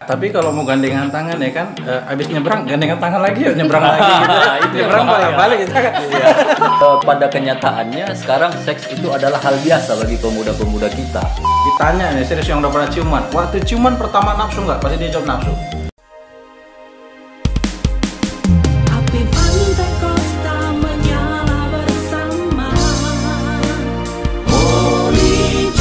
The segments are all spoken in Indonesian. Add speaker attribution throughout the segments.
Speaker 1: Tapi kalau mau gandengan tangan ya kan, abis nyebrang gandengan tangan lagi ya nyebrang lagi gitu. Nyebrang balik gitu kan.
Speaker 2: Iya. Pada kenyataannya sekarang seks itu adalah hal biasa bagi pemuda-pemuda kita.
Speaker 1: Ditanya nih serius yang udah pernah ciuman, waktu ciuman pertama nafsu nggak? Pasti dia jawab nafsu.
Speaker 3: Api pantai Kosta menyala bersama Holy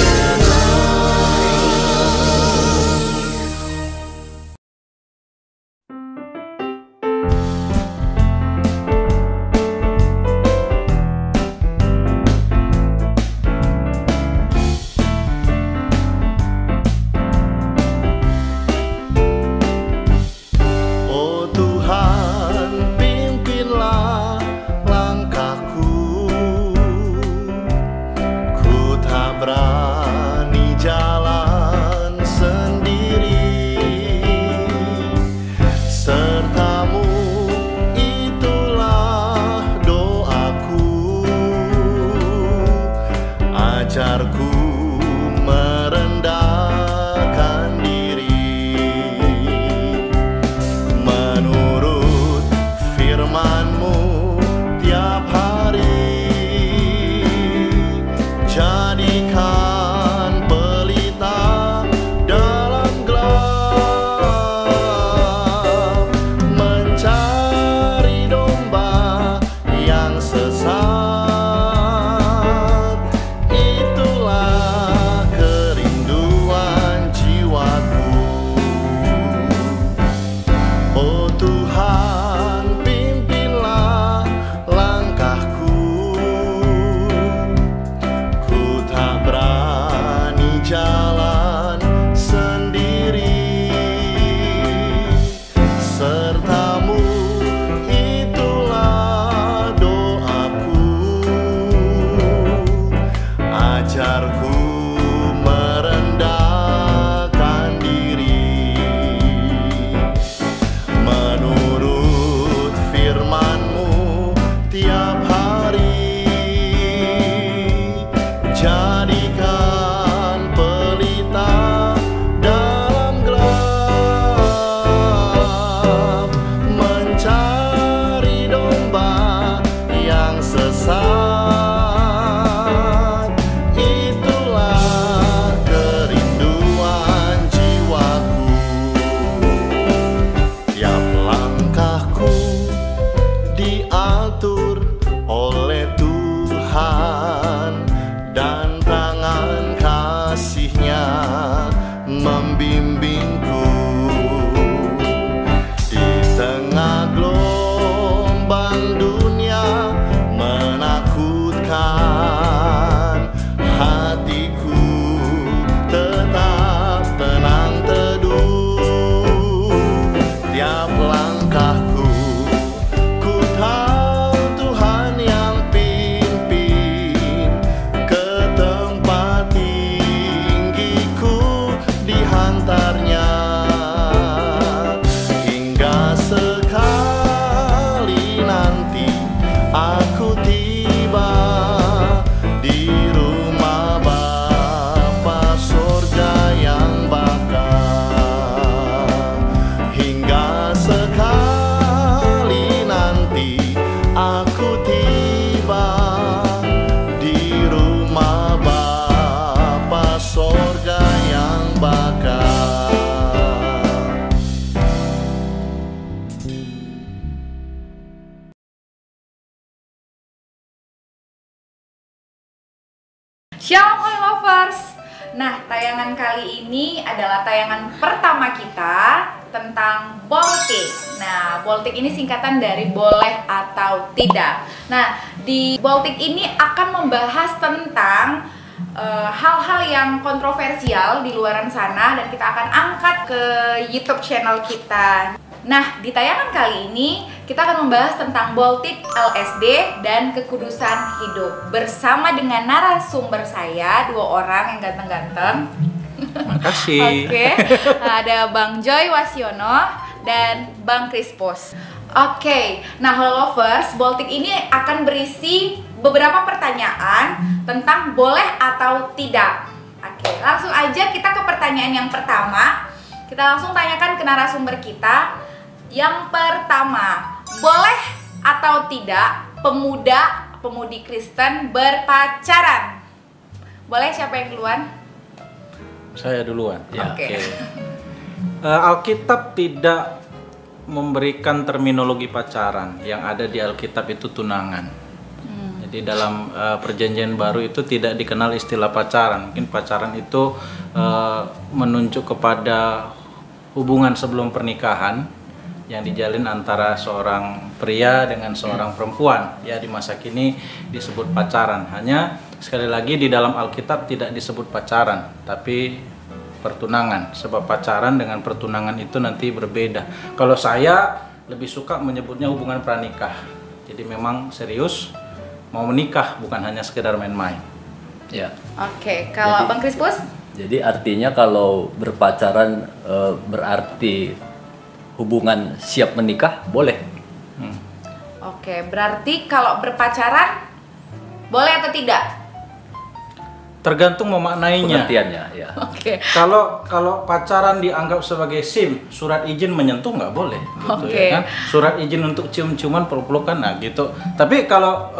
Speaker 4: ajarku merendahkan diri menurut firman-Mu tiap hari. Jadikan pelita dalam gelap, mencari domba yang sesat. Jalan sendiri, serta-Mu itulah doaku. Ajarku merendahkan diri menurut firman-Mu tiap hari. Jadikan dalam gelap, mencari domba yang sesat. Itulah kerinduan jiwaku. Tiap langkahku diatur oleh Tuhan, dan tangan kasih-Nya membimbingku. Di tengah gelombang dunia menakutkan, hatiku tetap tenang teduh. Tiap langkahku ku tahu Tuhan yang pimpin ke tempat tinggiku, dihantarnya hingga sekali nanti aku tiba di rumah Bapa sorga yang bakal. Hingga sekali nanti aku tiba di rumah Bapa sorga yang bakal.
Speaker 5: Shalom Holy Lovers. Nah, tayangan kali ini adalah tayangan pertama kita tentang Boltik. Nah, Boltik ini singkatan dari boleh atau tidak. Nah, di Boltik ini akan membahas tentang hal-hal yang kontroversial di luaran sana, dan kita akan angkat ke YouTube channel kita. Nah, di tayangan kali ini kita akan membahas tentang Boltik, LSD, dan kekudusan hidup bersama dengan narasumber saya, dua orang yang ganteng-ganteng.
Speaker 1: Makasih.
Speaker 5: Oke, ada Bang Joy Wasiono dan Bang Krispos. Oke, nah Hello Lovers, Boltik ini akan berisi beberapa pertanyaan tentang boleh atau tidak. Oke, langsung aja kita ke pertanyaan yang pertama. kita langsung tanyakan ke narasumber kita. Yang pertama, boleh atau tidak pemuda-pemudi Kristen berpacaran? Boleh, siapa yang duluan?
Speaker 1: Saya duluan.
Speaker 2: Ya.
Speaker 5: Oke.
Speaker 1: Alkitab tidak memberikan terminologi pacaran. Yang ada di Alkitab itu tunangan. Jadi dalam perjanjian baru itu tidak dikenal istilah pacaran. Mungkin pacaran itu menunjuk kepada hubungan sebelum pernikahan yang dijalin antara seorang pria dengan seorang perempuan. Ya, di masa kini disebut pacaran. Hanya sekali lagi di dalam Alkitab tidak disebut pacaran, tapi pertunangan. Sebab pacaran dengan pertunangan itu nanti berbeda. Kalau saya lebih suka menyebutnya hubungan pranikah. Jadi memang serius, mau menikah, bukan hanya sekedar main-main.
Speaker 2: Ya.
Speaker 5: Oke, kalau
Speaker 2: Jadi-
Speaker 5: Bang Krispus?
Speaker 2: Jadi artinya kalau berpacaran berarti hubungan siap menikah, boleh.
Speaker 5: Oke, berarti kalau berpacaran boleh atau tidak?
Speaker 1: Tergantung memaknainya.
Speaker 2: Pengertiannya, ya.
Speaker 5: Oke.
Speaker 1: Kalau pacaran dianggap sebagai SIM, surat izin menyentuh nggak boleh, gitu
Speaker 5: Oke.
Speaker 1: ya kan? Surat izin untuk cium-ciuman, peluk-pelukan, nah gitu. Tapi kalau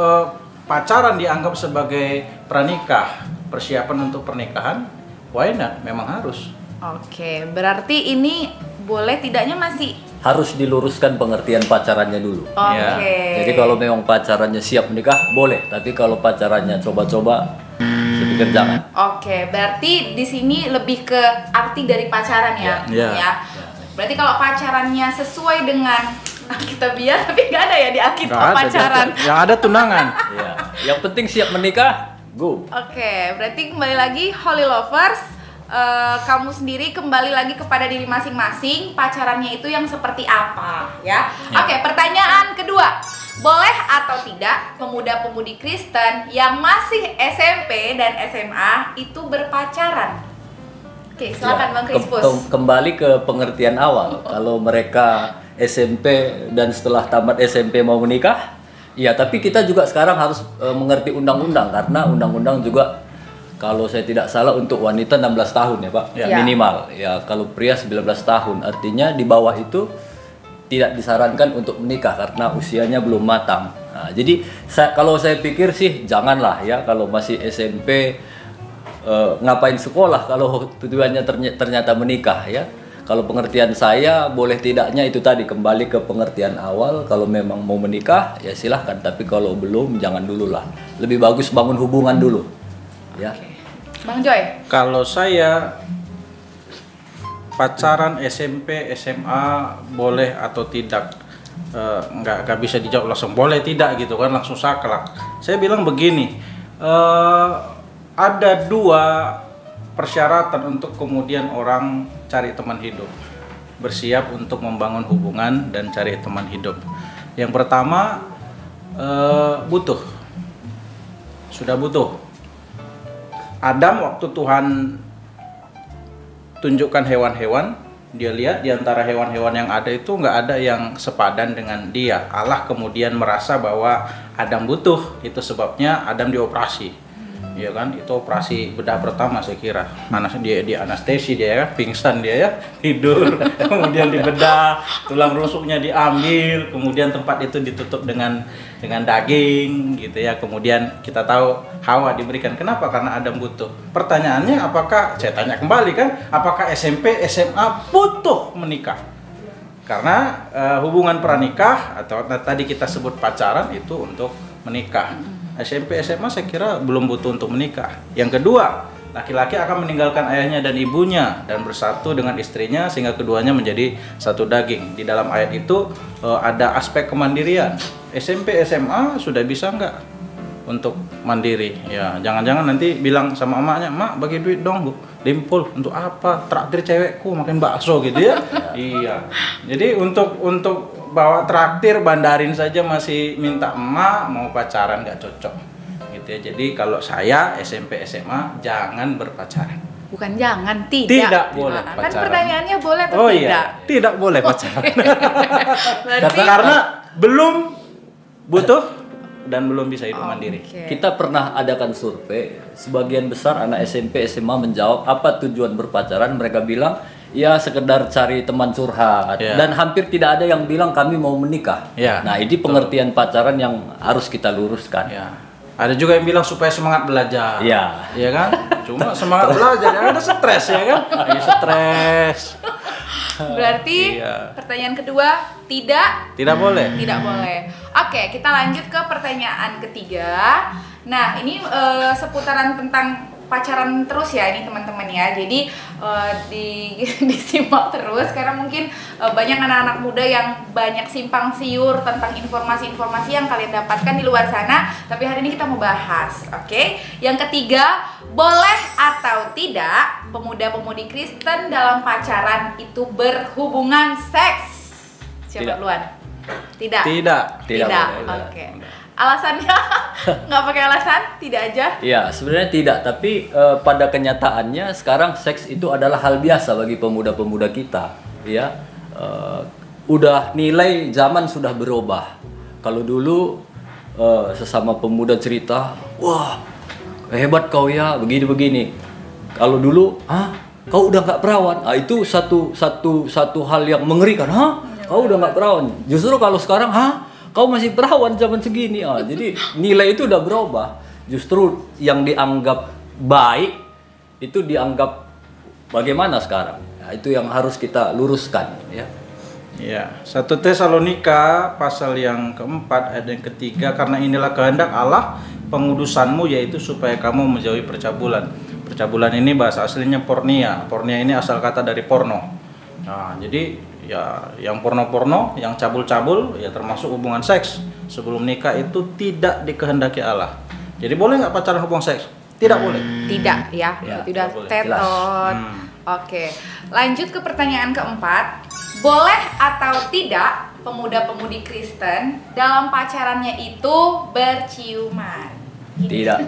Speaker 1: pacaran dianggap sebagai pranikah, persiapan untuk pernikahan, why not? Memang harus.
Speaker 5: Oke, berarti ini boleh tidaknya masih.
Speaker 2: Harus diluruskan pengertian pacarannya dulu.
Speaker 5: Oke.
Speaker 1: Ya.
Speaker 2: Jadi kalau memang pacarannya siap menikah, boleh. Tapi kalau pacarannya coba-coba, saya pikir jangan.
Speaker 5: Oke, berarti di sini lebih ke arti dari pacaran ya.
Speaker 1: Ya.
Speaker 5: Ya. Berarti kalau pacarannya sesuai dengan Alkitabiah, tapi nggak ada ya di Alkitab
Speaker 1: Nggak ada,
Speaker 5: pacaran.
Speaker 1: yang ada tunangan.
Speaker 2: Ya. Yang penting siap menikah, go.
Speaker 5: Oke, berarti kembali lagi Holy Lovers, kamu sendiri kembali lagi kepada diri masing-masing, pacarannya itu yang seperti apa ya? Oke, pertanyaan kedua, boleh atau tidak pemuda-pemudi Kristen yang masih SMP dan SMA itu berpacaran? Oke, silakan
Speaker 2: Ya,
Speaker 5: Bang Krispus.
Speaker 2: kembali ke pengertian awal. Kalau mereka SMP dan setelah tamat SMP mau menikah, ya tapi kita juga sekarang harus mengerti undang-undang, karena undang-undang juga kalau saya tidak salah untuk wanita 16 tahun ya Pak,
Speaker 5: Ya.
Speaker 2: minimal. Ya kalau pria 19 tahun, artinya di bawah itu tidak disarankan untuk menikah karena usianya belum matang. Nah, jadi kalau saya pikir sih janganlah ya, kalau masih SMP ngapain sekolah kalau tujuannya ternyata menikah ya. Kalau pengertian saya, boleh tidaknya itu tadi, kembali ke pengertian awal. Kalau memang mau menikah ya silahkan, tapi kalau belum jangan dulu lah. Lebih bagus bangun hubungan dulu ya.
Speaker 5: Bang Joy.
Speaker 1: Kalau saya pacaran SMP, SMA boleh atau tidak, nggak bisa dijawab langsung boleh tidak gitu kan, langsung saklek. Saya bilang begini, ada dua persyaratan untuk kemudian orang cari teman hidup, bersiap untuk membangun hubungan dan cari teman hidup. Yang pertama, sudah butuh. Adam waktu Tuhan tunjukkan hewan-hewan, dia lihat di antara hewan-hewan yang ada itu nggak ada yang sepadan dengan dia. Allah kemudian merasa bahwa Adam butuh, itu sebabnya Adam dioperasi. Ya kan, itu operasi bedah pertama saya kira. Dia anestesi, dia ya, pingsan dia ya, tidur, kemudian dibedah, tulang rusuknya diambil, kemudian tempat itu ditutup dengan daging gitu ya. Kemudian kita tahu Hawa diberikan. Kenapa? Karena Adam butuh. Pertanyaannya, apakah, saya tanya kembali kan, apakah SMP, SMA butuh menikah? Karena hubungan pranikah atau tadi kita sebut pacaran itu untuk menikah. SMP, SMA saya kira belum butuh untuk menikah. Yang kedua, laki-laki akan meninggalkan ayahnya dan ibunya dan bersatu dengan istrinya sehingga keduanya menjadi satu daging. Di dalam ayat itu ada aspek kemandirian. SMP, SMA sudah bisa nggak untuk mandiri? Ya, jangan-jangan nanti bilang sama emaknya, "Mak, bagi duit dong, Bu. Limpul untuk apa? Traktir cewekku makin bakso," gitu ya. Iya. Jadi untuk bawa traktir bandarin saja masih minta emak, mau pacaran nggak cocok gitu ya. Jadi kalau saya SMP SMA jangan berpacaran.
Speaker 5: Bukan jangan, tidak.
Speaker 1: Tidak boleh
Speaker 5: Gimana? Kan
Speaker 1: pacaran.
Speaker 5: pertanyaannya boleh atau
Speaker 1: Oh
Speaker 5: tidak?
Speaker 1: iya, tidak boleh pacaran.
Speaker 5: Berarti
Speaker 1: Karena belum butuh dan belum bisa hidup mandiri.
Speaker 5: Oke.
Speaker 2: Kita pernah adakan survei, sebagian besar anak SMP SMA menjawab apa tujuan berpacaran. Mereka bilang ya sekedar cari teman curhat
Speaker 1: Ya.
Speaker 2: dan hampir tidak ada yang bilang kami mau menikah.
Speaker 1: Ya,
Speaker 2: Nah, ini pengertian pacaran yang harus kita luruskan.
Speaker 1: Ya. Ada juga yang bilang supaya semangat belajar.
Speaker 2: Ya.
Speaker 1: Iya kan? Cuma semangat belajar, jangan ada stres ya kan? Lagi stres.
Speaker 5: Berarti
Speaker 1: Iya.
Speaker 5: pertanyaan kedua tidak
Speaker 1: Tidak boleh.
Speaker 5: tidak boleh. Oke, kita lanjut ke pertanyaan ketiga. Nah, ini seputaran tentang pacaran terus ya ini teman-teman ya. Jadi disimak terus karena mungkin banyak anak-anak muda yang banyak simpang siur tentang informasi-informasi yang kalian dapatkan di luar sana. Tapi hari ini kita mau bahas, oke? Yang ketiga, boleh atau tidak pemuda-pemudi Kristen dalam pacaran itu berhubungan seks? Siapa
Speaker 2: Tidak.
Speaker 5: duluan? Tidak.
Speaker 1: Tidak.
Speaker 2: Tidak boleh.
Speaker 5: Oke. Alasannya nggak pakai alasan, tidak aja.
Speaker 2: Ya, sebenarnya tidak, tapi pada kenyataannya sekarang seks itu adalah hal biasa bagi pemuda-pemuda kita, ya. Udah nilai zaman sudah berubah. Kalau dulu sesama pemuda cerita, wah hebat kau ya, begini-begini. Kalau dulu, kau udah nggak perawan, itu satu hal yang mengerikan, kau udah nggak perawan. Justru kalau sekarang, kau masih perawan zaman segini. Jadi nilai itu udah berubah. Justru yang dianggap baik itu dianggap bagaimana sekarang. Nah, itu yang harus kita luruskan, ya.
Speaker 1: Ya, 1 Tesalonika pasal yang keempat ayat yang ketiga, karena inilah kehendak Allah pengudusanmu, yaitu supaya kamu menjauhi percabulan. Percabulan ini bahasa aslinya pornia. Pornia ini asal kata dari porno. Nah, jadi ya yang porno-porno, yang cabul-cabul, ya termasuk hubungan seks sebelum nikah itu tidak dikehendaki Allah. Jadi boleh nggak pacaran hubungan seks? Tidak boleh.
Speaker 5: Tidak ya,
Speaker 2: Ya,
Speaker 5: berarti udah
Speaker 1: tidak boleh.
Speaker 5: tetot. Oke, lanjut ke pertanyaan keempat. Boleh atau tidak pemuda-pemudi Kristen dalam pacarannya itu berciuman?
Speaker 2: Tidak.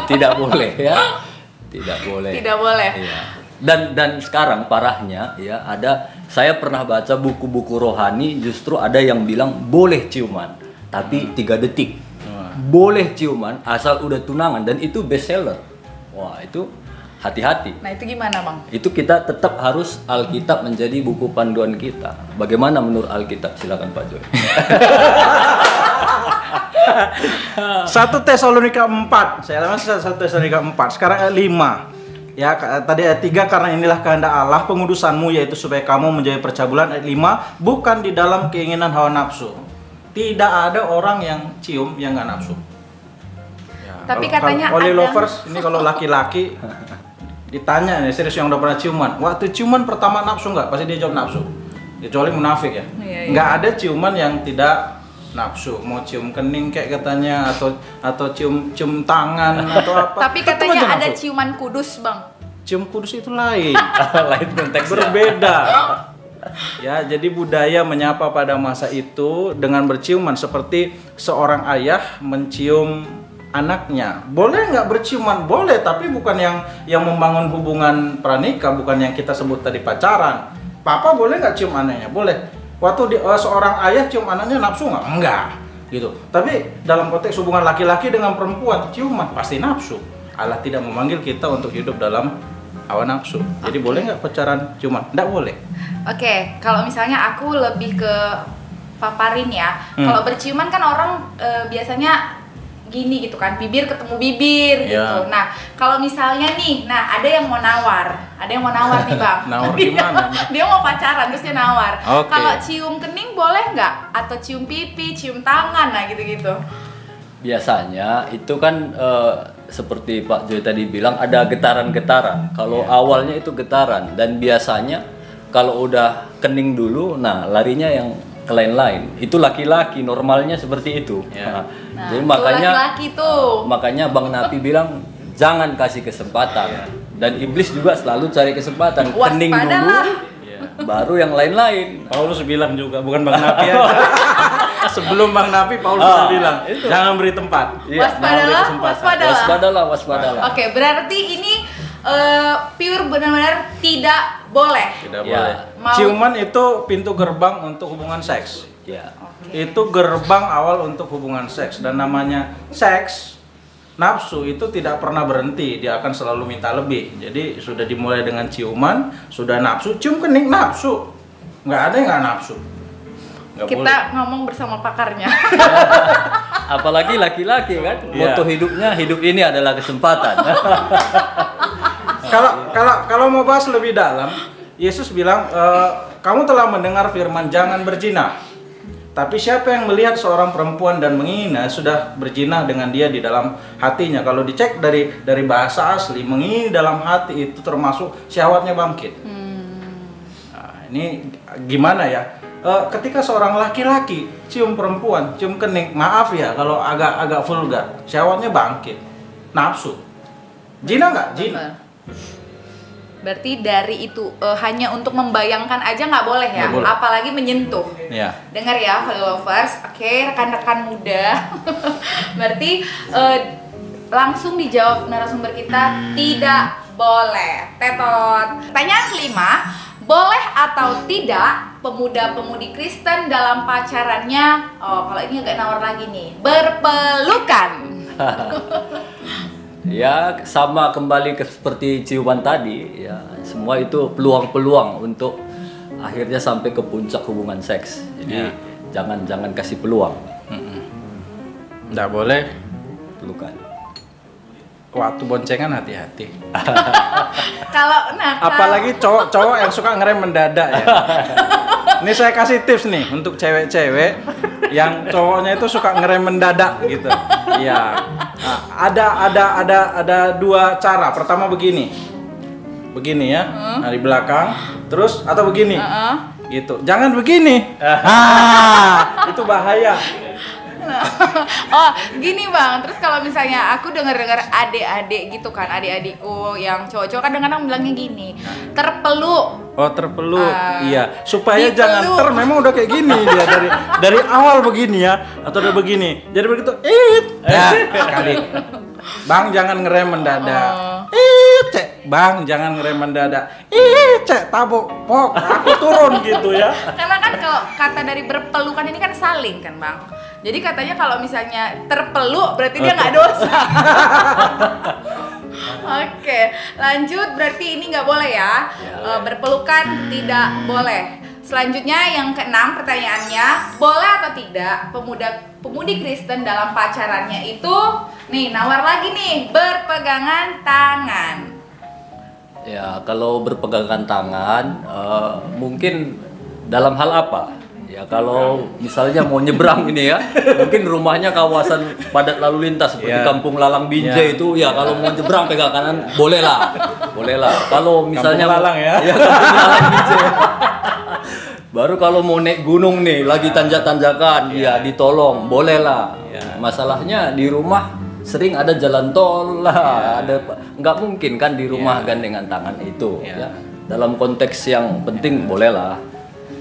Speaker 2: Tidak boleh, ya. Tidak boleh.
Speaker 5: Tidak boleh.
Speaker 2: Iya. Dan sekarang parahnya, ya, saya pernah baca buku-buku rohani, justru ada yang bilang boleh ciuman, tapi 3 detik. Boleh ciuman asal udah tunangan, dan itu bestseller. Wah, itu hati-hati.
Speaker 5: Nah, itu gimana, Bang?
Speaker 2: Itu kita tetap harus Alkitab menjadi buku panduan kita. Bagaimana menurut Alkitab? Silakan Pak Joy.
Speaker 1: 1 Tesalonika 4. Saya ulangi 1 Tesalonika 4. Sekarang ayat 5. Ya, tadi ayat 3, karena inilah kehendak Allah pengudusanmu, yaitu supaya kamu menjauhi percabulan. Ayat 5, bukan di dalam keinginan hawa nafsu. Tidak ada orang yang cium yang nggak nafsu. Ya,
Speaker 5: Tapi
Speaker 1: kalau
Speaker 5: katanya
Speaker 1: Oli
Speaker 5: ada-
Speaker 1: lovers, ini kalau laki-laki ditanya nih, serius yang udah pernah ciuman, waktu ciuman pertama nafsu nggak? Pasti dia jawab nafsu. Kecuali munafik ya.
Speaker 5: Iya, iya.
Speaker 1: Nggak ada ciuman yang tidak nafsu. Mau cium kening kayak katanya, atau cium tangan atau apa.
Speaker 5: Tapi
Speaker 1: tetep aja
Speaker 5: katanya ada
Speaker 1: nafsu.
Speaker 5: ciuman kudus, Bang.
Speaker 1: Cium kudus itu lain.
Speaker 2: Lain konteksnya.
Speaker 1: Berbeda. Ya, jadi budaya menyapa pada masa itu dengan berciuman seperti seorang ayah mencium anaknya. Boleh nggak berciuman? Boleh, tapi bukan yang membangun hubungan pranikah, bukan yang kita sebut tadi pacaran. Papa boleh nggak cium anaknya? Boleh. Waktu seorang ayah cium anaknya nafsu nggak? Enggak. Gitu. Tapi dalam konteks hubungan laki-laki dengan perempuan, ciuman pasti nafsu. Allah tidak memanggil kita untuk hidup dalam hawa nafsu. Jadi boleh nggak pacaran ciuman? Nggak boleh.
Speaker 5: Oke, kalau misalnya aku lebih ke paparin ya. Kalau berciuman kan orang biasanya gini gitu kan, bibir ketemu bibir gitu.
Speaker 1: Ya.
Speaker 5: Nah, kalau misalnya nih, ada yang mau nawar, nih Bang.
Speaker 1: Nawar
Speaker 5: Dia-
Speaker 1: gimana nih?
Speaker 5: Dia mau pacaran terus dia nawar.
Speaker 1: Oke.
Speaker 5: Kalau cium kening boleh nggak? Atau cium pipi, cium tangan, nah gitu-gitu.
Speaker 2: Biasanya itu kan seperti Pak Joy tadi bilang ada getaran-getaran. Kalau awalnya itu getaran, dan biasanya kalau udah kening dulu, nah larinya yang ke lain-lain. Itu laki-laki normalnya seperti itu.
Speaker 1: Ya.
Speaker 5: Nah,
Speaker 2: Jadi
Speaker 5: tuh
Speaker 2: makanya
Speaker 5: laki-laki tuh.
Speaker 2: makanya Bang Napi bilang jangan kasih kesempatan. Dan iblis juga selalu cari kesempatan. Kening dulu,
Speaker 5: Waspadalah.
Speaker 2: baru yang lain-lain.
Speaker 1: Paulus bilang juga, bukan Bang Napi aja. Sebelum Bang Napi, Paulus sudah bilang, jangan beri tempat.
Speaker 2: Iya,
Speaker 5: Waspadalah,
Speaker 1: jangan beri kesempatan.
Speaker 5: waspadalah.
Speaker 2: Waspadalah.
Speaker 5: Oke, berarti ini pure benar-benar tidak boleh.
Speaker 1: Tidak
Speaker 2: Ya.
Speaker 1: boleh.
Speaker 5: Mau-
Speaker 1: Ciuman itu pintu gerbang untuk hubungan seks.
Speaker 2: Ya.
Speaker 1: Itu gerbang awal untuk hubungan seks, dan namanya seks nafsu itu tidak pernah berhenti, dia akan selalu minta lebih. Jadi sudah dimulai dengan ciuman, sudah nafsu, cium kening nafsu. Nggak ada yang nggak nafsu. Nggak
Speaker 5: Kita
Speaker 1: boleh.
Speaker 5: ngomong bersama pakarnya.
Speaker 2: Apalagi laki-laki kan,
Speaker 1: Iya.
Speaker 2: moto hidupnya, hidup ini adalah kesempatan.
Speaker 1: Kalau mau bahas lebih dalam, Yesus bilang, kamu telah mendengar firman jangan berzina. Tapi siapa yang melihat seorang perempuan dan menghina sudah berzina dengan dia di dalam hatinya. Kalau dicek dari bahasa asli, menghina dalam hati itu termasuk syahwatnya bangkit. Nah, ini gimana ya? Ketika seorang laki-laki cium perempuan, cium kening, maaf ya kalau agak vulgar, syahwatnya bangkit, nafsu. Zina nggak? Zina.
Speaker 5: Betul. Berarti dari itu hanya untuk membayangkan aja nggak boleh ya,
Speaker 1: Nggak boleh.
Speaker 5: apalagi menyentuh.
Speaker 1: Ya.
Speaker 5: Dengar ya, Holy Lovers. Oke, rekan-rekan muda. Berarti langsung dijawab narasumber kita, tidak boleh. Tetot. Pertanyaan kelima, boleh atau tidak pemuda-pemudi Kristen dalam pacarannya, kalau ini agak nawar lagi nih, berpelukan?
Speaker 2: Ya sama kembali ke seperti ciuman tadi, ya semua itu peluang-peluang untuk akhirnya sampai ke puncak hubungan seks. Jadi jangan kasih peluang.
Speaker 1: Nggak boleh.
Speaker 2: Pelukan.
Speaker 1: Waktu boncengan hati-hati.
Speaker 5: Kalau
Speaker 1: Apalagi cowok-cowok yang suka ngerem mendadak ya. Ini saya kasih tips nih untuk cewek-cewek yang cowoknya itu suka ngerem mendadak gitu. Iya. Nah, ada dua cara. Pertama begini ya, dari belakang, terus atau begini, gitu. Jangan begini. Itu bahaya.
Speaker 5: Oh, gini Bang. Terus kalau misalnya aku dengar-dengar adik-adik gitu kan, adik-adikku yang cowok-cowok kadang-kadang bilangnya gini, terpeluk.
Speaker 1: Oh, terpeluk. Iya, supaya
Speaker 5: Dipeluk.
Speaker 1: jangan memang udah kayak gini dia dari awal begini ya, atau udah begini. Jadi begitu, ya sekali. Bang jangan ngerem mendadak. Cek, Bang jangan ngerem mendadak. Cek, tabok, pok, aku turun gitu ya.
Speaker 5: Karena kan kalau kata dari berpelukan ini kan saling kan Bang. Jadi katanya kalau misalnya terpeluk berarti dia nggak dosa. Oke, lanjut, berarti ini nggak boleh ya. Berpelukan tidak boleh. Selanjutnya yang keenam pertanyaannya, boleh atau tidak pemudi Kristen dalam pacarannya itu, nih nawar lagi nih, berpegangan tangan.
Speaker 2: Ya kalau berpegangan tangan mungkin dalam hal apa? Ya kalau misalnya mau nyebrang ini ya, mungkin rumahnya kawasan padat lalu lintas seperti
Speaker 1: Ya.
Speaker 2: Kampung Lalang Binjai itu ya kalau mau nyebrang pegang kanan boleh lah. Kalau misalnya
Speaker 1: Kampung Lalang ya.
Speaker 2: Kampung Lalang Binjai. Baru kalau mau naik gunung nih lagi tanjak-tanjakan, ya ditolong, boleh lah. Masalahnya di rumah sering ada jalan tol lah, ada nggak mungkin kan di rumah gandengan tangan itu. Ya. Dalam konteks yang penting boleh lah.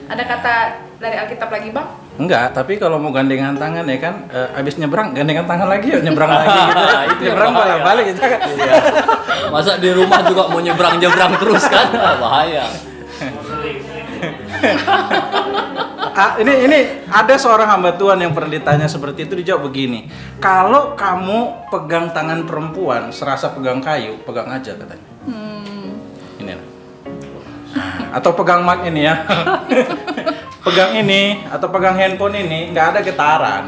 Speaker 5: Ada kata dari Alkitab lagi Bang?
Speaker 1: Enggak, tapi kalau mau gandengan tangan ya kan, abis nyebrang gandengan tangan lagi, yuk nyebrang lagi gitu.
Speaker 2: Itu yang
Speaker 1: Nyebrang
Speaker 2: bahaya.
Speaker 1: balik-balik gitu kan.
Speaker 2: Masa di rumah juga mau nyebrang-nyebrang terus kan, bahaya.
Speaker 1: Ini ada seorang hamba Tuhan yang pernah ditanya seperti itu, dijawab begini, kalau kamu pegang tangan perempuan serasa pegang kayu, pegang aja katanya. Ini lah. Atau pegang mic ini ya. Pegang ini atau pegang handphone ini nggak ada getaran.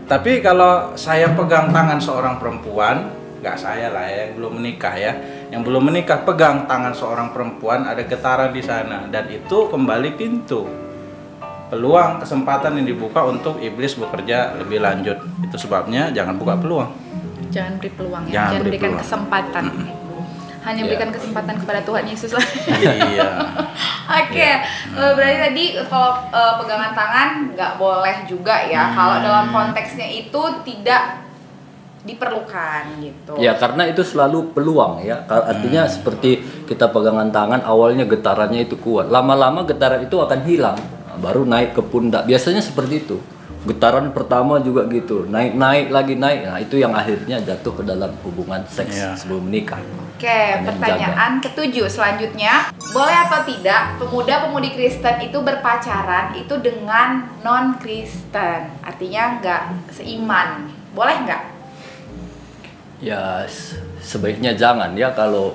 Speaker 1: Tapi kalau saya pegang tangan seorang perempuan, nggak saya lah ya, yang belum menikah ya, yang belum menikah pegang tangan seorang perempuan ada getaran di sana, dan itu kembali pintu peluang kesempatan yang dibuka untuk iblis bekerja lebih lanjut. Itu sebabnya jangan buka peluang.
Speaker 5: Jangan beri peluang ya,
Speaker 1: Jangan
Speaker 5: jangan
Speaker 1: beri
Speaker 5: berikan
Speaker 1: peluang.
Speaker 5: kesempatan. Hanya berikan kesempatan kepada Tuhan Yesus lah.
Speaker 1: Iya.
Speaker 5: Oke, berarti tadi kalau pegangan tangan nggak boleh juga ya. Kalau dalam konteksnya itu tidak diperlukan gitu.
Speaker 2: Ya karena itu selalu peluang ya. Artinya seperti kita pegangan tangan awalnya getarannya itu kuat. Lama-lama getaran itu akan hilang. Baru naik ke pundak. Biasanya seperti itu. Getaran pertama juga gitu. Naik lagi naik. Nah, itu yang akhirnya jatuh ke dalam hubungan seks sebelum menikah.
Speaker 5: Oke, pertanyaan ketujuh selanjutnya, boleh atau tidak pemuda-pemudi Kristen itu berpacaran itu dengan non-Kristen? Artinya nggak seiman, boleh nggak?
Speaker 2: Ya sebaiknya jangan ya, kalau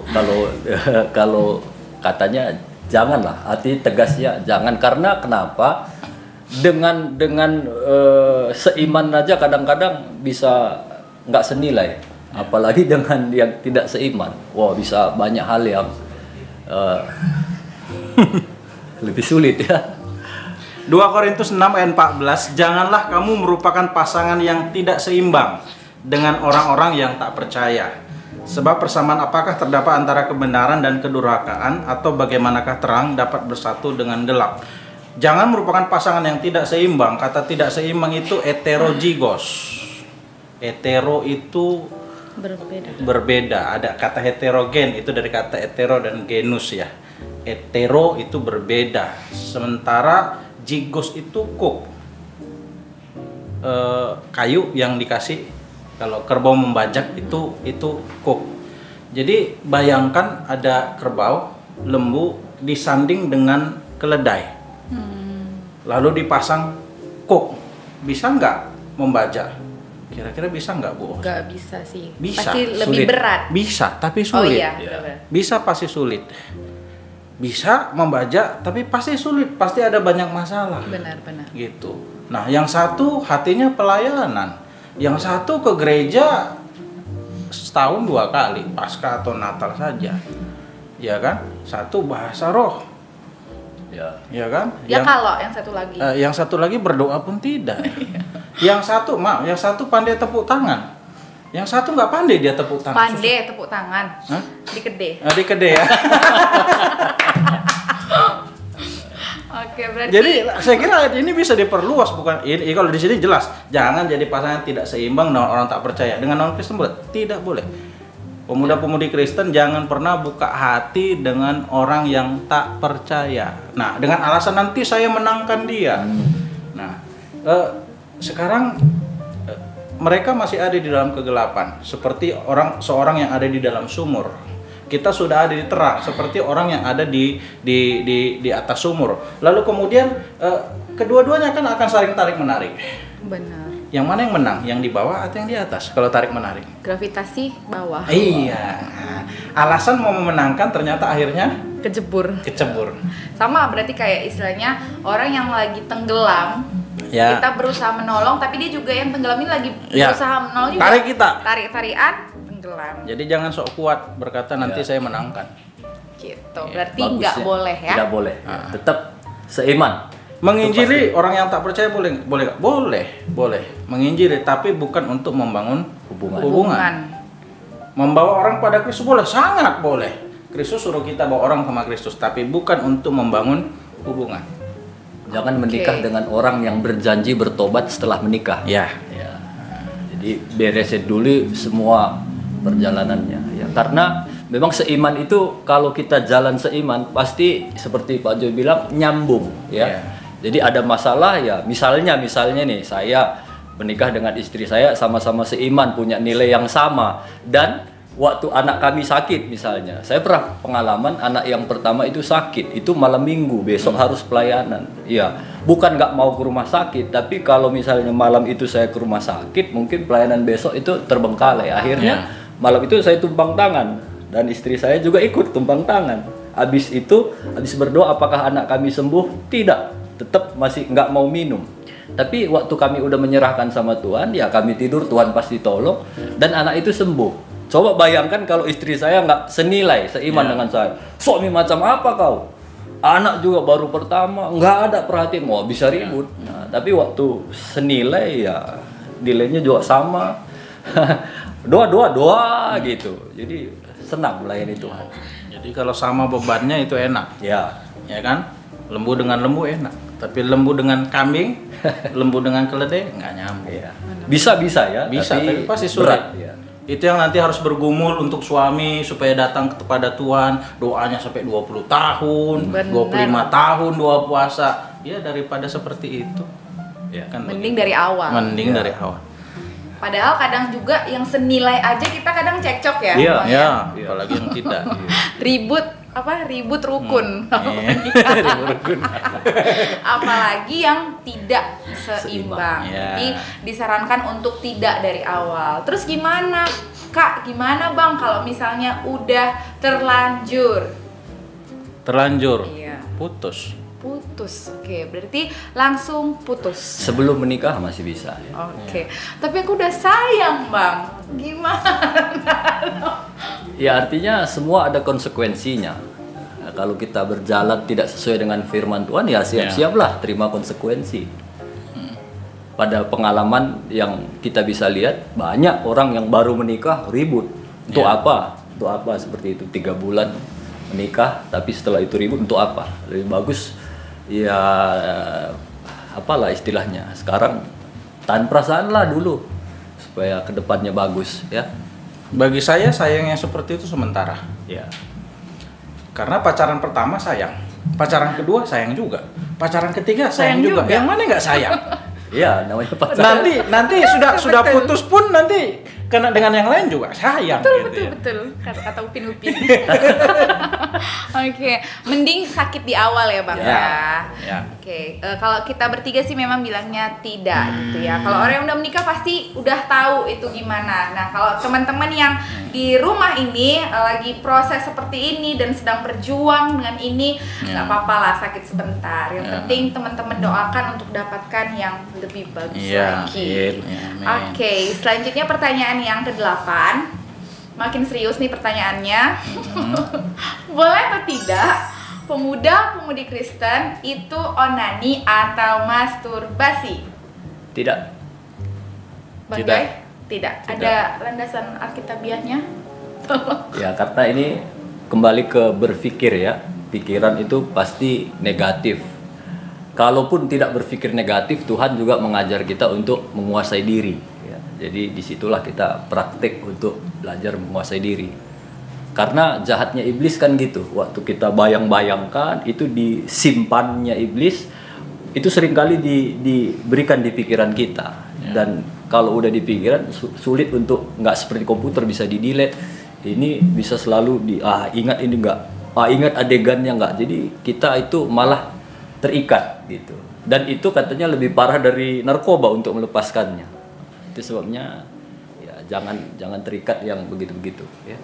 Speaker 2: kalau katanya janganlah, arti tegasnya jangan. Karena kenapa? Dengan seiman aja kadang-kadang bisa nggak senilai, apalagi dengan yang tidak seiman. Wah, bisa banyak hal yang lebih sulit ya.
Speaker 1: 2 Korintus 6 ayat 14, janganlah kamu merupakan pasangan yang tidak seimbang dengan orang-orang yang tak percaya. Sebab persamaan apakah terdapat antara kebenaran dan kedurhakaan, atau bagaimanakah terang dapat bersatu dengan gelap? Jangan merupakan pasangan yang tidak seimbang. Kata tidak seimbang itu heterozygos. Hetero itu berbeda. Ada kata heterogen, itu dari kata hetero dan genus ya. Hetero itu berbeda. Sementara zygos itu kuk. Kayu yang dikasih kalau kerbau membajak itu kuk. Jadi bayangkan ada kerbau, lembu disanding dengan keledai. Lalu dipasang kuk, bisa nggak membajak? Kira-kira bisa nggak, Bu?
Speaker 5: Nggak bisa sih.
Speaker 1: Bisa,
Speaker 5: Pasti lebih
Speaker 1: sulit.
Speaker 5: berat.
Speaker 1: Bisa, tapi
Speaker 5: Oh
Speaker 1: sulit.
Speaker 5: iya,
Speaker 2: Ya.
Speaker 5: benar.
Speaker 1: Bisa pasti sulit. Bisa membajak, tapi pasti sulit. Pasti ada banyak masalah.
Speaker 5: Benar.
Speaker 1: Gitu. Nah, yang satu hatinya pelayanan, yang satu ke gereja setahun 2 kali, Paskah atau Natal saja. Ya kan? Satu bahasa roh. Ya kan?
Speaker 5: Ya kalau yang satu lagi.
Speaker 1: Yang satu lagi berdoa pun tidak. yang satu pandai tepuk tangan. Yang satu nggak pandai dia tepuk tangan.
Speaker 5: Pandai tepuk tangan.
Speaker 1: Hah?
Speaker 5: Di kede.
Speaker 1: Di kede ya.
Speaker 5: Oke, berarti
Speaker 1: Jadi saya kira ayat ini bisa diperluas, bukan ini kalau di sini jelas jangan jadi pasangan tidak seimbang dengan orang tak percaya. Dengan non Kristen boleh? Tidak boleh. Pemuda-pemudi Kristen jangan pernah buka hati dengan orang yang tak percaya. Nah, dengan alasan nanti saya menangkan dia. Nah, sekarang mereka masih ada di dalam kegelapan, seperti seorang yang ada di dalam sumur. Kita sudah ada di terang, seperti orang yang ada di atas sumur. Lalu kemudian kedua-duanya kan akan saling tarik menarik.
Speaker 5: benar.
Speaker 1: Yang mana yang menang? Yang di bawah atau yang di atas? Kalau tarik menarik.
Speaker 5: Gravitasi bawah.
Speaker 1: Iya. Alasan mau memenangkan ternyata akhirnya
Speaker 5: Kejebur.
Speaker 1: kecebur.
Speaker 5: Sama berarti kayak istilahnya orang yang lagi tenggelam.
Speaker 1: Ya.
Speaker 5: Kita berusaha menolong, tapi dia juga yang tenggelam ini lagi
Speaker 1: Ya.
Speaker 5: berusaha menolong juga.
Speaker 1: Tarik kita.
Speaker 5: Tarik-tarikan, tenggelam.
Speaker 1: Jadi jangan sok kuat berkata nanti
Speaker 2: Ya.
Speaker 1: saya menangkan.
Speaker 5: Gitu. Berarti nggak
Speaker 2: Bagusnya.
Speaker 5: boleh ya.
Speaker 2: Tidak boleh.
Speaker 1: Ah.
Speaker 2: Tetap seiman.
Speaker 1: Menginjili orang yang tak percaya boleh nggak? Boleh. Menginjili tapi bukan untuk membangun hubungan. Membawa orang pada Kristus boleh, sangat boleh. Kristus suruh kita bawa orang sama Kristus, tapi bukan untuk membangun hubungan.
Speaker 2: Jangan menikah dengan orang yang berjanji bertobat setelah menikah.
Speaker 1: Ya.
Speaker 2: Ya. Jadi beresin dulu semua perjalanannya. Ya. Karena memang seiman itu kalau kita jalan seiman pasti seperti Pak Jo bilang nyambung. Ya.
Speaker 1: Ya.
Speaker 2: Jadi ada masalah ya. Misalnya nih saya menikah dengan istri saya sama-sama seiman, punya nilai yang sama, dan waktu anak kami sakit misalnya, saya pernah pengalaman anak yang pertama itu sakit, itu malam minggu, besok harus pelayanan. Iya, bukan nggak mau ke rumah sakit, tapi kalau misalnya malam itu saya ke rumah sakit, mungkin pelayanan besok itu terbengkalai. Akhirnya malam itu saya tumpang tangan, dan istri saya juga ikut tumpang tangan. Habis berdoa apakah anak kami sembuh? Tidak, tetap masih nggak mau minum. Tapi waktu kami udah menyerahkan sama Tuhan, ya kami tidur, Tuhan pasti tolong, dan anak itu sembuh. Coba bayangkan kalau istri saya nggak senilai, seiman dengan saya. Suami macam apa kau? Anak juga baru pertama, nggak ada perhatian, mau bisa ribut. Nah, tapi waktu senilai ya nilainya juga sama. doa gitu. Jadi senang melayani Tuhan.
Speaker 1: Jadi kalau sama bebannya itu enak,
Speaker 2: Ya,
Speaker 1: ya kan? Lembu dengan lembu enak, tapi lembu dengan kambing, lembu dengan keledai nggak nyambung.
Speaker 2: ya. Bisa ya.
Speaker 1: Bisa, tapi pasti sulit.
Speaker 2: berat, ya.
Speaker 1: Itu yang nanti harus bergumul untuk suami supaya datang kepada Tuhan, doanya sampai 20 tahun,
Speaker 5: Benar.
Speaker 1: 25 tahun doa puasa. Ya daripada seperti itu.
Speaker 2: Ya.
Speaker 1: Kan
Speaker 5: Mending dari awal.
Speaker 1: mending dari awal.
Speaker 5: Padahal kadang juga yang senilai aja kita kadang cekcok ya.
Speaker 2: Iya.
Speaker 5: Bang, ya.
Speaker 1: Ya, apalagi yang tidak.
Speaker 5: Ribut ribut rukun. Apalagi yang tidak seimbang.
Speaker 1: Ya.
Speaker 5: Jadi disarankan untuk tidak dari awal. Terus gimana Kak? Gimana Bang kalau misalnya udah terlanjur?
Speaker 1: Terlanjur,
Speaker 5: Iya.
Speaker 1: putus.
Speaker 5: Putus. Oke, berarti langsung putus.
Speaker 2: Sebelum menikah masih bisa. Ya.
Speaker 5: Oke. Tapi aku udah sayang, Bang. Gimana?
Speaker 2: Ya artinya semua ada konsekuensinya. Nah, kalau kita berjalan tidak sesuai dengan firman Tuhan ya siap-siaplah terima konsekuensi. Pada pengalaman yang kita bisa lihat banyak orang yang baru menikah ribut. Untuk apa? Untuk apa seperti itu 3 bulan menikah tapi setelah itu ribut untuk apa? Lebih bagus ya apalah istilahnya. Sekarang tahan perasaan lah dulu supaya kedepannya bagus ya.
Speaker 1: Bagi saya sayang yang seperti itu sementara.
Speaker 2: Ya.
Speaker 1: Karena pacaran pertama sayang, pacaran kedua sayang juga, pacaran ketiga sayang,
Speaker 5: Sayang
Speaker 1: juga.
Speaker 5: juga.
Speaker 1: Yang mana nggak sayang?
Speaker 2: Iya, namanya pacaran.
Speaker 1: nanti sudah putus pun nanti kena dengan yang lain juga sayang. gitu ya.
Speaker 5: Betul. Kata Upin Upin. Oke, mending sakit di awal ya Bang ya.
Speaker 1: Ya.
Speaker 5: Oke, kalau kita bertiga sih memang bilangnya tidak gitu ya. Kalau orang yang udah menikah pasti udah tahu itu gimana. Nah, kalau teman-teman yang di rumah ini lagi proses seperti ini dan sedang berjuang dengan ini, nggak apa-apa lah sakit sebentar. Yang penting teman-teman doakan untuk dapatkan yang lebih bagus
Speaker 1: Iya,
Speaker 5: lagi.
Speaker 1: amin.
Speaker 5: Oke, selanjutnya pertanyaan yang ke-8. Makin serius nih pertanyaannya. Boleh atau tidak pemuda-pemudi Kristen itu onani atau masturbasi?
Speaker 2: Tidak.
Speaker 5: Bang
Speaker 1: Tidak.
Speaker 5: Joy? Tidak. Ada landasan alkitabiahnya?
Speaker 2: Ya, karena ini kembali ke berpikir ya. Pikiran itu pasti negatif. Kalaupun tidak berpikir negatif, Tuhan juga mengajar kita untuk menguasai diri. Ya. Jadi disitulah kita praktik untuk belajar menguasai diri. Karena jahatnya iblis kan gitu. Waktu kita bayang-bayangkan, itu disimpannya iblis, itu seringkali diberikan di pikiran kita. Dan kalau udah di pikiran, sulit untuk, nggak seperti komputer bisa di-delete. Ini bisa selalu ingat ini enggak, ingat adegannya enggak. Jadi kita itu malah terikat gitu. Dan itu katanya lebih parah dari narkoba untuk melepaskannya. Itu sebabnya ya jangan terikat yang begitu-begitu ya.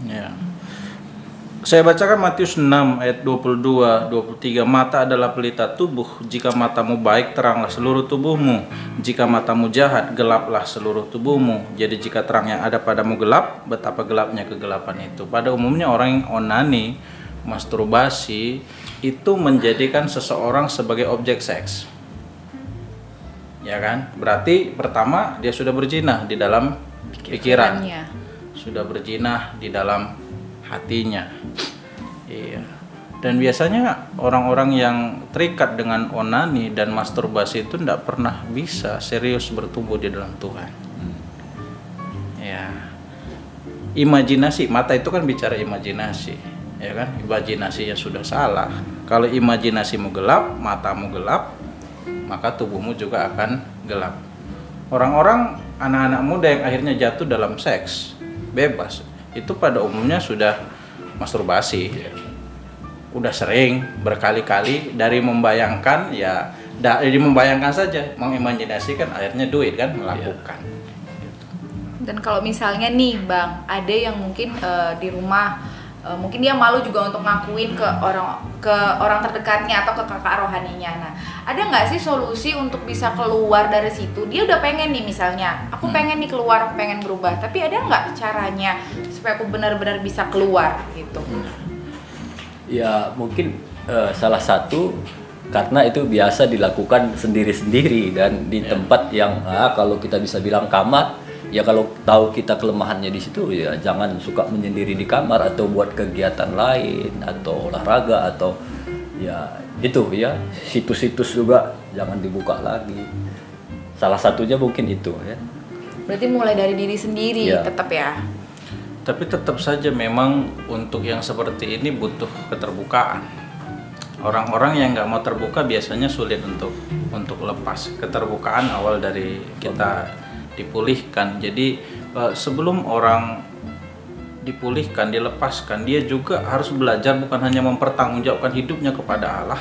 Speaker 1: Ya. Saya bacakan Matius 6 ayat 22-23. Mata adalah pelita tubuh. Jika matamu baik, teranglah seluruh tubuhmu. Jika matamu jahat, gelaplah seluruh tubuhmu. Jadi jika terang yang ada padamu gelap, betapa gelapnya kegelapan itu. Pada umumnya orang yang onani, masturbasi, itu menjadikan seseorang sebagai objek seks. Ya kan? Berarti pertama dia sudah berzina di dalam pikiran.
Speaker 5: Pikirannya.
Speaker 1: Sudah berzina di dalam hatinya. Iya. Dan biasanya orang-orang yang terikat dengan onani dan masturbasi itu tidak pernah bisa serius bertumbuh di dalam Tuhan. Ya. Imajinasi, mata itu kan bicara imajinasi, ya kan? Imajinasinya sudah salah. Kalau imajinasimu gelap, matamu gelap, maka tubuhmu juga akan gelap. Orang-orang anak-anak muda yang akhirnya jatuh dalam seks bebas itu pada umumnya sudah masturbasi, udah sering berkali-kali dari membayangkan ya dari membayangkan saja, mengimajinasikan akhirnya duit kan melakukan.
Speaker 5: Dan kalau misalnya nih Bang, ada yang mungkin di rumah mungkin dia malu juga untuk ngakuin ke orang terdekatnya atau ke kakak rohaninya. Nah, ada nggak sih solusi untuk bisa keluar dari situ? Dia udah pengen nih misalnya, aku pengen nih keluar, aku pengen berubah, tapi ada nggak caranya supaya aku benar-benar bisa keluar gitu?
Speaker 2: Ya mungkin salah satu karena itu biasa dilakukan sendiri-sendiri dan di tempat yang kalau kita bisa bilang kamar. Ya kalau tahu kita kelemahannya di situ ya jangan suka menyendiri di kamar atau buat kegiatan lain atau olahraga atau ya itu ya situs-situs juga jangan dibuka lagi. Salah satunya mungkin itu ya.
Speaker 5: Berarti mulai dari diri sendiri
Speaker 2: Ya.
Speaker 5: tetap ya.
Speaker 1: Tapi tetap saja memang untuk yang seperti ini butuh keterbukaan. Orang-orang yang nggak mau terbuka biasanya sulit untuk lepas. Keterbukaan awal dari kita dipulihkan. Jadi sebelum orang dipulihkan, dilepaskan, dia juga harus belajar bukan hanya mempertanggungjawabkan hidupnya kepada Allah,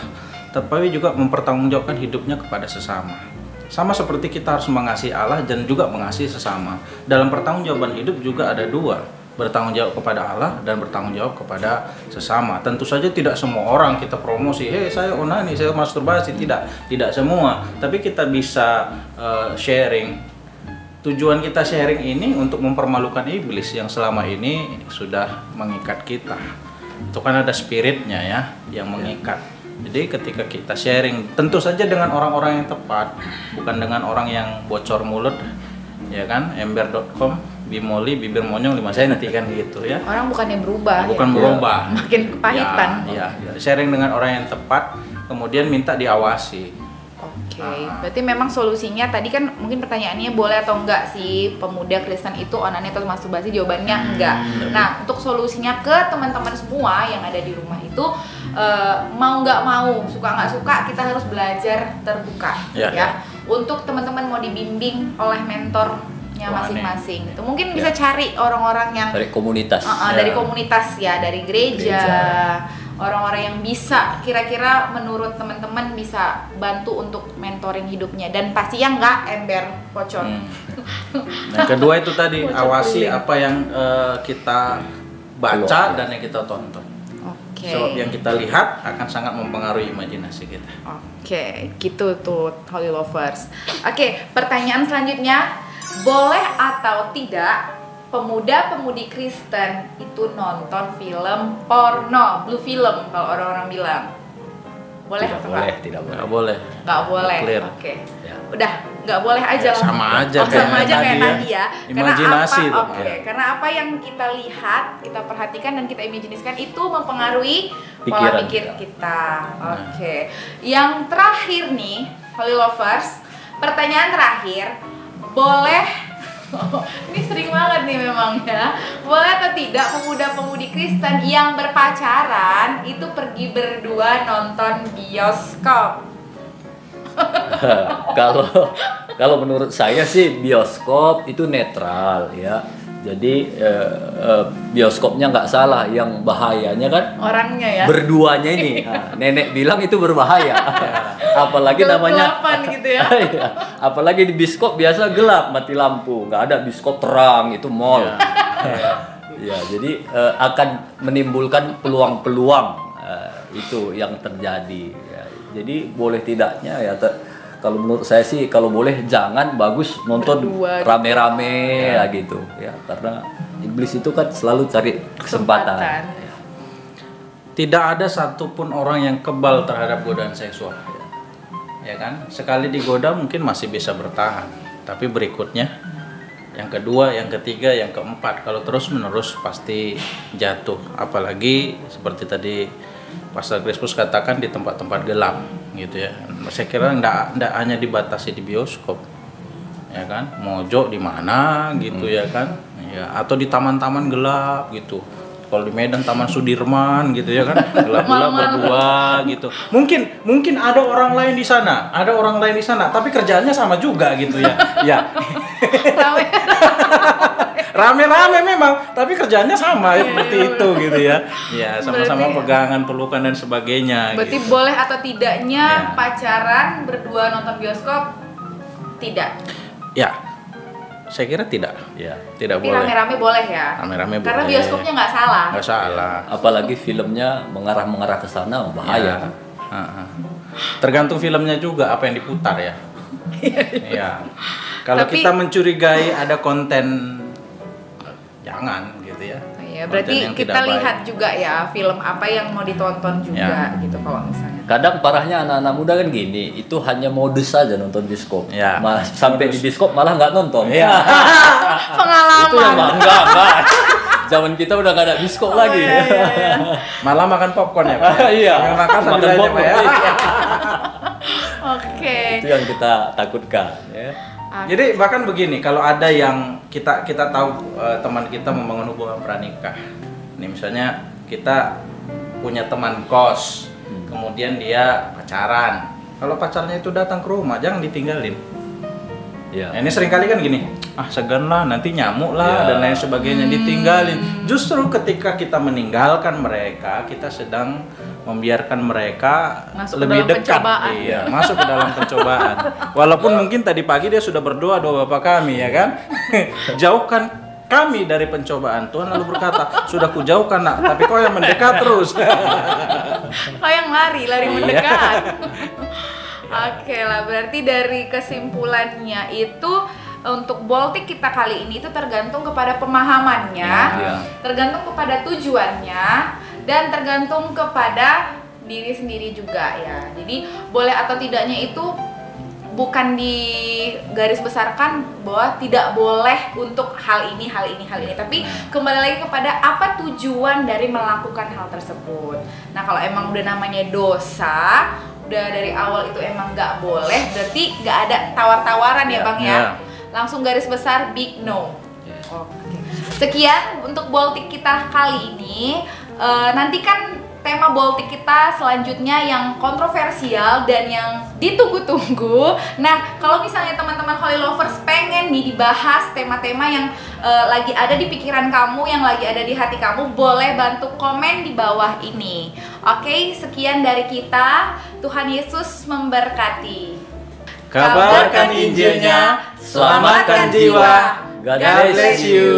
Speaker 1: tetapi juga mempertanggungjawabkan hidupnya kepada sesama. Sama seperti kita harus mengasihi Allah dan juga mengasihi sesama. Dalam pertanggungjawaban hidup juga ada dua, bertanggung jawab kepada Allah dan bertanggung jawab kepada sesama. Tentu saja tidak semua orang kita promosi, saya onani, saya masturbasi, tidak semua. Tapi kita bisa sharing. Tujuan kita sharing ini untuk mempermalukan iblis yang selama ini sudah mengikat kita. Itu kan ada spiritnya ya yang mengikat. Jadi ketika kita sharing, tentu saja dengan orang-orang yang tepat, bukan dengan orang yang bocor mulut, ya kan, ember.com, bimoli, bibir monyong, 5 saya nanti kan gitu ya.
Speaker 5: Orang bukannya berubah.
Speaker 1: Bukan
Speaker 5: ya?
Speaker 1: berubah.
Speaker 5: Makin kepahitan.
Speaker 1: Ya. Sharing dengan orang yang tepat, kemudian minta diawasi.
Speaker 5: Oke, berarti memang solusinya tadi kan mungkin pertanyaannya boleh atau enggak sih pemuda Kristen itu onani atau masturbasi, jawabannya enggak. Nah, untuk solusinya ke teman-teman semua yang ada di rumah itu mau nggak mau, suka nggak suka, kita harus belajar terbuka ya. Untuk teman-teman mau dibimbing oleh mentornya masing-masing, itu mungkin bisa cari orang-orang yang
Speaker 2: dari komunitas,
Speaker 5: dari komunitas ya, dari gereja. Orang-orang yang bisa kira-kira menurut teman-teman bisa bantu untuk mentoring hidupnya, dan pasti yang nggak ember bocor.
Speaker 1: Yang kedua itu tadi, awasi apa yang kita baca dan yang kita tonton. Sebab yang kita lihat akan sangat mempengaruhi imajinasi kita.
Speaker 5: Oke, gitu tuh Holy Lovers. Oke, pertanyaan selanjutnya, boleh atau tidak pemuda-pemudi Kristen itu nonton film porno, blue film kalau orang-orang bilang? Boleh atau enggak?
Speaker 2: Tidak boleh.
Speaker 1: Nggak boleh.
Speaker 5: Nggak boleh.
Speaker 1: Clear.
Speaker 5: Oke.
Speaker 2: Ya.
Speaker 5: Udah, nggak boleh aja.
Speaker 1: Sama aja
Speaker 5: sama aja kayak
Speaker 1: tadi
Speaker 5: tadi ya.
Speaker 1: Imajinasi
Speaker 5: karena
Speaker 1: tuh.
Speaker 5: apa? Oke, karena apa yang kita lihat, kita perhatikan dan kita imajinasikan itu mempengaruhi pola
Speaker 2: Pikiran
Speaker 5: pikir
Speaker 2: kita.
Speaker 5: kita. Oke. Yang terakhir nih, Holy Lovers, pertanyaan terakhir, boleh ini sering banget nih memang ya. Boleh atau tidak pemuda-pemudi Kristen yang berpacaran itu pergi berdua nonton bioskop?
Speaker 2: Kalau menurut saya sih bioskop itu netral ya. Jadi bioskopnya nggak salah, yang bahayanya kan
Speaker 5: Orangnya ya.
Speaker 2: berduanya ini. Nah, nenek bilang itu berbahaya. Apalagi namanya
Speaker 5: Gelap-gelapan gitu ya.
Speaker 2: Iya. Apalagi di bioskop biasa gelap, mati lampu, nggak ada bioskop terang, itu mall. Ya, jadi akan menimbulkan peluang-peluang itu yang terjadi. Ya, jadi boleh tidaknya ya. Kalau menurut saya sih kalau boleh jangan, bagus nonton
Speaker 5: Berdua gitu.
Speaker 2: rame-rame ya gitu ya, karena iblis itu kan selalu cari kesempatan.
Speaker 1: Tidak ada satupun orang yang kebal terhadap godaan seksual. Ya kan? Sekali digoda mungkin masih bisa bertahan, tapi berikutnya yang kedua, yang ketiga, yang keempat, kalau terus-menerus pasti jatuh. Apalagi seperti tadi Pastor Crispus katakan di tempat-tempat gelap gitu ya. Saya kira enggak hanya dibatasi di bioskop. Ya kan? Mojok di mana gitu ya kan? Ya, atau di taman-taman gelap gitu. Kalau di Medan Taman Sudirman gitu ya kan, gelap-gelap berdua gitu. Mungkin ada orang lain di sana, tapi kerjaannya sama juga gitu ya. Ya. Rame-rame memang, tapi kerjaannya sama seperti itu gitu ya. Ya, sama-sama pegangan, pelukan dan sebagainya.
Speaker 5: Berarti
Speaker 1: gitu.
Speaker 5: boleh atau tidaknya
Speaker 1: Ya.
Speaker 5: pacaran berdua nonton bioskop? Tidak.
Speaker 1: Ya, saya kira tidak.
Speaker 2: Ya.
Speaker 1: Tidak
Speaker 5: Tapi
Speaker 1: boleh.
Speaker 5: rame-rame boleh ya.
Speaker 1: Rame-rame
Speaker 5: Karena
Speaker 1: boleh.
Speaker 5: bioskopnya nggak salah.
Speaker 1: Nggak salah.
Speaker 2: Apalagi filmnya mengarah ke sana, bahaya.
Speaker 1: Ya. Tergantung filmnya juga apa yang diputar ya. Iya. Kalau
Speaker 5: Tapi-
Speaker 1: kita mencurigai ada konten, jangan gitu ya.
Speaker 5: Iya,
Speaker 1: Konten
Speaker 5: berarti
Speaker 1: yang
Speaker 5: kita
Speaker 1: tidak baik.
Speaker 5: lihat juga ya film apa yang mau ditonton juga
Speaker 1: Ya.
Speaker 5: gitu kalau misalnya.
Speaker 2: Kadang parahnya anak-anak muda kan gini, itu hanya modus saja nonton bioskop.
Speaker 1: Ya.
Speaker 2: Sampai di bioskop malah nggak nonton.
Speaker 1: Iya.
Speaker 5: Pengalaman.
Speaker 2: Itu yang enggak. Zaman kita udah nggak ada bioskop lagi.
Speaker 1: Malah makan popcorn ya, Pak.
Speaker 2: Iya.
Speaker 1: Yang makan
Speaker 2: Makan
Speaker 1: sambil aja, Pak, ya.
Speaker 2: popcorn.
Speaker 5: Oke.
Speaker 2: Itu yang kita takutkan. Ya.
Speaker 1: Jadi bahkan begini, kalau ada yang kita tahu teman kita membangun hubungan pranikah. Ini misalnya kita punya teman kos, kemudian dia pacaran. Kalau pacarnya itu datang ke rumah, jangan ditinggalin.
Speaker 2: Iya.
Speaker 1: Nah, ini seringkali kan gini, segan lah, nanti nyamuk lah,
Speaker 2: Iya.
Speaker 1: dan lain sebagainya, ditinggalin. Justru ketika kita meninggalkan mereka, kita sedang membiarkan mereka
Speaker 5: Masuk ke
Speaker 1: lebih
Speaker 5: dalam
Speaker 1: dekat,
Speaker 5: pencobaan.
Speaker 1: iya, masuk ke dalam pencobaan. Walaupun mungkin tadi pagi dia sudah berdoa doa Bapa kami, ya kan, jauhkan kami dari pencobaan. Tuhan lalu berkata, sudah kujauhkan nak, tapi kau yang mendekat terus.
Speaker 5: Kau yang lari
Speaker 1: Iya.
Speaker 5: mendekat. Oke lah, berarti dari kesimpulannya itu untuk Baltic kita kali ini itu tergantung kepada pemahamannya,
Speaker 2: Iya.
Speaker 5: tergantung kepada tujuannya, dan tergantung kepada diri sendiri juga ya. Jadi boleh atau tidaknya itu bukan di garis besarkan bahwa tidak boleh untuk hal ini, tapi kembali lagi kepada apa tujuan dari melakukan hal tersebut. Nah kalau emang udah namanya dosa, udah dari awal itu emang nggak boleh, berarti nggak ada tawar-tawaran ya Bang ya.
Speaker 1: Ya.
Speaker 5: Langsung garis besar big no. Oke. Sekian untuk Baltic kita kali ini. Nantikan tema Baltic kita selanjutnya yang kontroversial dan yang ditunggu-tunggu. Nah, kalau misalnya teman-teman Holy Lovers pengen nih dibahas tema-tema yang lagi ada di pikiran kamu, yang lagi ada di hati kamu, boleh bantu komen di bawah ini. Oke, sekian dari kita. Tuhan Yesus memberkati.
Speaker 1: Kabarkan Injilnya, selamatkan jiwa.
Speaker 2: God bless you.